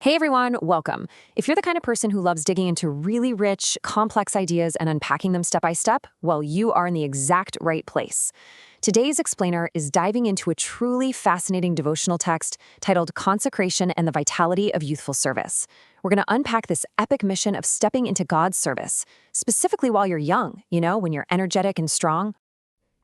Hey everyone, welcome. If you're the kind of person who loves digging into really rich, complex ideas and unpacking them step by step, well, you are in the exact right place. Today's explainer is diving into a truly fascinating devotional text titled Consecration and the Vitality of Youthful Service. We're going to unpack this epic mission of stepping into God's service, specifically while you're young, when you're energetic and strong.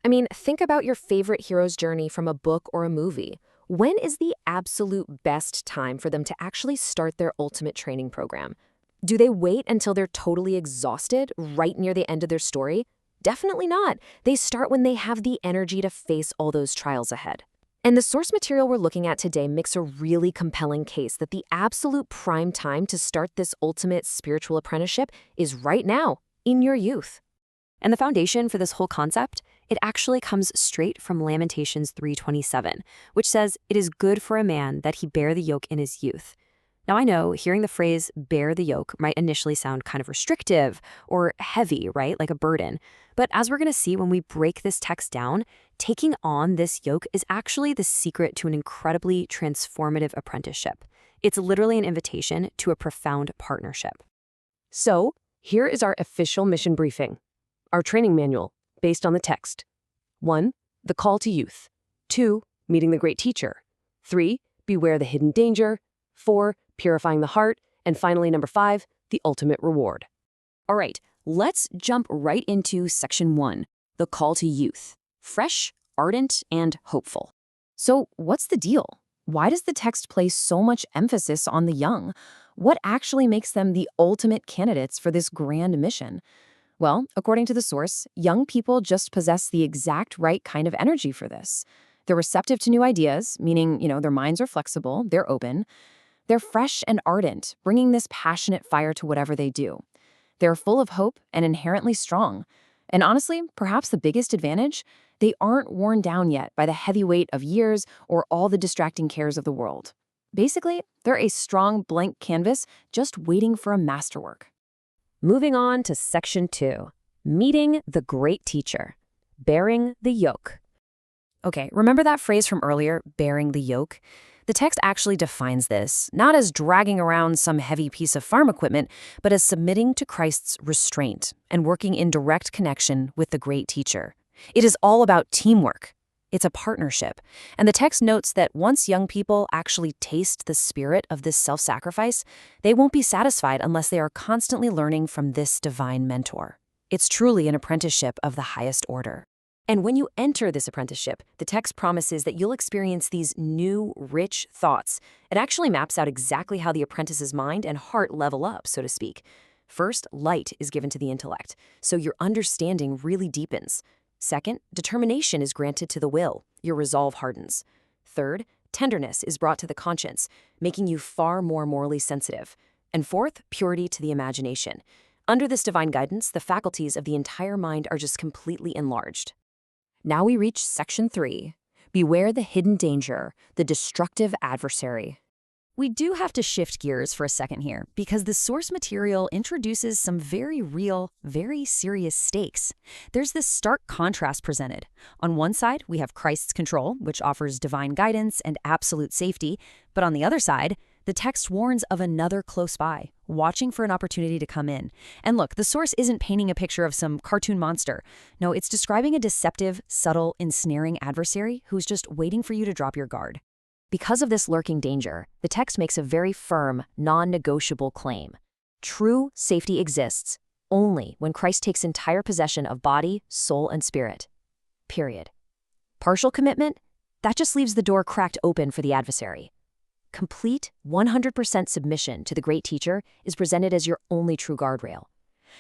I mean, think about your favorite hero's journey from a book or a movie. When is the absolute best time for them to actually start their ultimate training program? Do they wait until they're totally exhausted, right near the end of their story? Definitely not. They start when they have the energy to face all those trials ahead. And the source material we're looking at today makes a really compelling case that the absolute prime time to start this ultimate spiritual apprenticeship is right now, in your youth. And the foundation for this whole concept, it actually comes straight from Lamentations 3:27, which says, "It is good for a man that he bear the yoke in his youth." Now I know hearing the phrase bear the yoke might initially sound kind of restrictive or heavy, right? Like a burden. But as we're going to see when we break this text down, taking on this yoke is actually the secret to an incredibly transformative apprenticeship. It's literally an invitation to a profound partnership. So, here is our official mission briefing. Our training manual, based on the text. 1. The call to youth. 2. Meeting the great teacher. 3. Beware the hidden danger. 4. Purifying the heart. And finally, number 5, the ultimate reward. All right, let's jump right into section 1, the call to youth. Fresh, ardent, and hopeful. So what's the deal? Why does the text place so much emphasis on the young? What actually makes them the ultimate candidates for this grand mission? Well, according to the source, young people just possess the exact right kind of energy for this. They're receptive to new ideas, meaning, their minds are flexible, they're open. They're fresh and ardent, bringing this passionate fire to whatever they do. They're full of hope and inherently strong. And honestly, perhaps the biggest advantage, they aren't worn down yet by the heavy weight of years or all the distracting cares of the world. Basically, they're a strong blank canvas just waiting for a masterwork. Moving on to section 2, meeting the great teacher, bearing the yoke. Okay, remember that phrase from earlier, bearing the yoke? The text actually defines this, not as dragging around some heavy piece of farm equipment, but as submitting to Christ's restraint and working in direct connection with the great teacher. It is all about teamwork. It's a partnership. And the text notes that once young people actually taste the spirit of this self-sacrifice, they won't be satisfied unless they are constantly learning from this divine mentor. It's truly an apprenticeship of the highest order. And when you enter this apprenticeship, the text promises that you'll experience these new, rich thoughts. It actually maps out exactly how the apprentice's mind and heart level up, so to speak. First, light is given to the intellect, so your understanding really deepens. Second, determination is granted to the will. Your resolve hardens. Third, tenderness is brought to the conscience, making you far more morally sensitive. And fourth, purity to the imagination. Under this divine guidance, the faculties of the entire mind are just completely enlarged. Now we reach section 3. Beware the hidden danger, the destructive adversary. We do have to shift gears for a second here, because the source material introduces some very real, very serious stakes. There's this stark contrast presented. On one side, we have Christ's control, which offers divine guidance and absolute safety. But on the other side, the text warns of another close by, watching for an opportunity to come in. And look, the source isn't painting a picture of some cartoon monster. No, it's describing a deceptive, subtle, ensnaring adversary who's just waiting for you to drop your guard. Because of this lurking danger, the text makes a very firm, non-negotiable claim. True safety exists only when Christ takes entire possession of body, soul, and spirit. Period. Partial commitment? That just leaves the door cracked open for the adversary. Complete 100% submission to the great teacher is presented as your only true guardrail.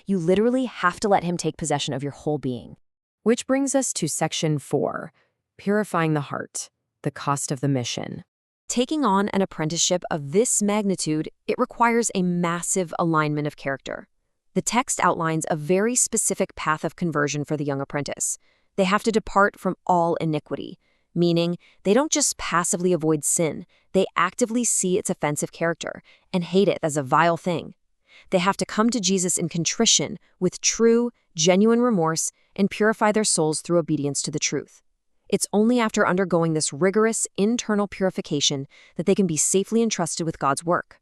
You literally have to let him take possession of your whole being. Which brings us to section 4, purifying the heart. The cost of the mission. Taking on an apprenticeship of this magnitude, it requires a massive alignment of character. The text outlines a very specific path of conversion for the young apprentice. They have to depart from all iniquity, meaning they don't just passively avoid sin, they actively see its offensive character and hate it as a vile thing. They have to come to Jesus in contrition with true, genuine remorse and purify their souls through obedience to the truth. It's only after undergoing this rigorous internal purification that they can be safely entrusted with God's work.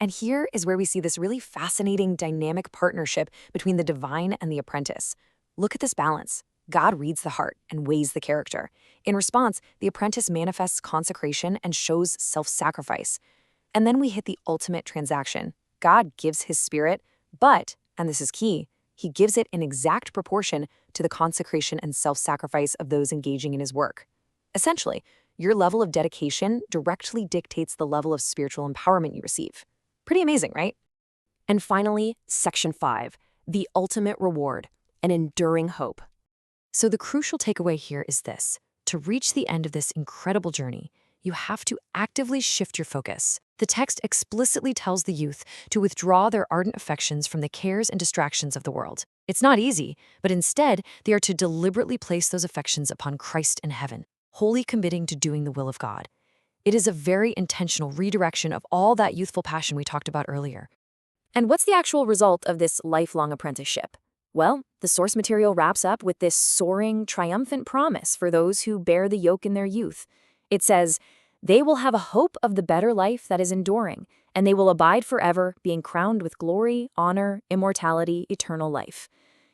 And here is where we see this really fascinating dynamic partnership between the divine and the apprentice. Look at this balance. God reads the heart and weighs the character. In response, the apprentice manifests consecration and shows self-sacrifice. And then we hit the ultimate transaction. God gives his spirit, but, and this is key, he gives it in exact proportion to the consecration and self-sacrifice of those engaging in his work. Essentially, your level of dedication directly dictates the level of spiritual empowerment you receive. Pretty amazing, right? And finally, Section 5, the ultimate reward, an enduring hope. So the crucial takeaway here is this. To reach the end of this incredible journey, you have to actively shift your focus. The text explicitly tells the youth to withdraw their ardent affections from the cares and distractions of the world. It's not easy, but instead, they are to deliberately place those affections upon Christ in heaven, wholly committing to doing the will of God. It is a very intentional redirection of all that youthful passion we talked about earlier. And what's the actual result of this lifelong apprenticeship? Well, the source material wraps up with this soaring, triumphant promise for those who bear the yoke in their youth. It says, "They will have a hope of the better life that is enduring, and they will abide forever, being crowned with glory, honor, immortality, eternal life."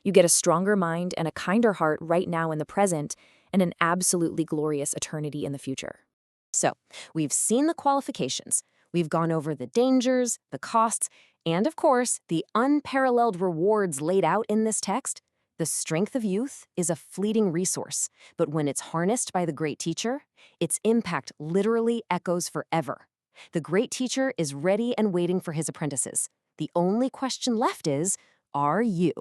You get a stronger mind and a kinder heart right now in the present, and an absolutely glorious eternity in the future. So, we've seen the qualifications. We've gone over the dangers, the costs, and of course, the unparalleled rewards laid out in this text. The strength of youth is a fleeting resource, but when it's harnessed by the great teacher, its impact literally echoes forever. The great teacher is ready and waiting for his apprentices. The only question left is, are you?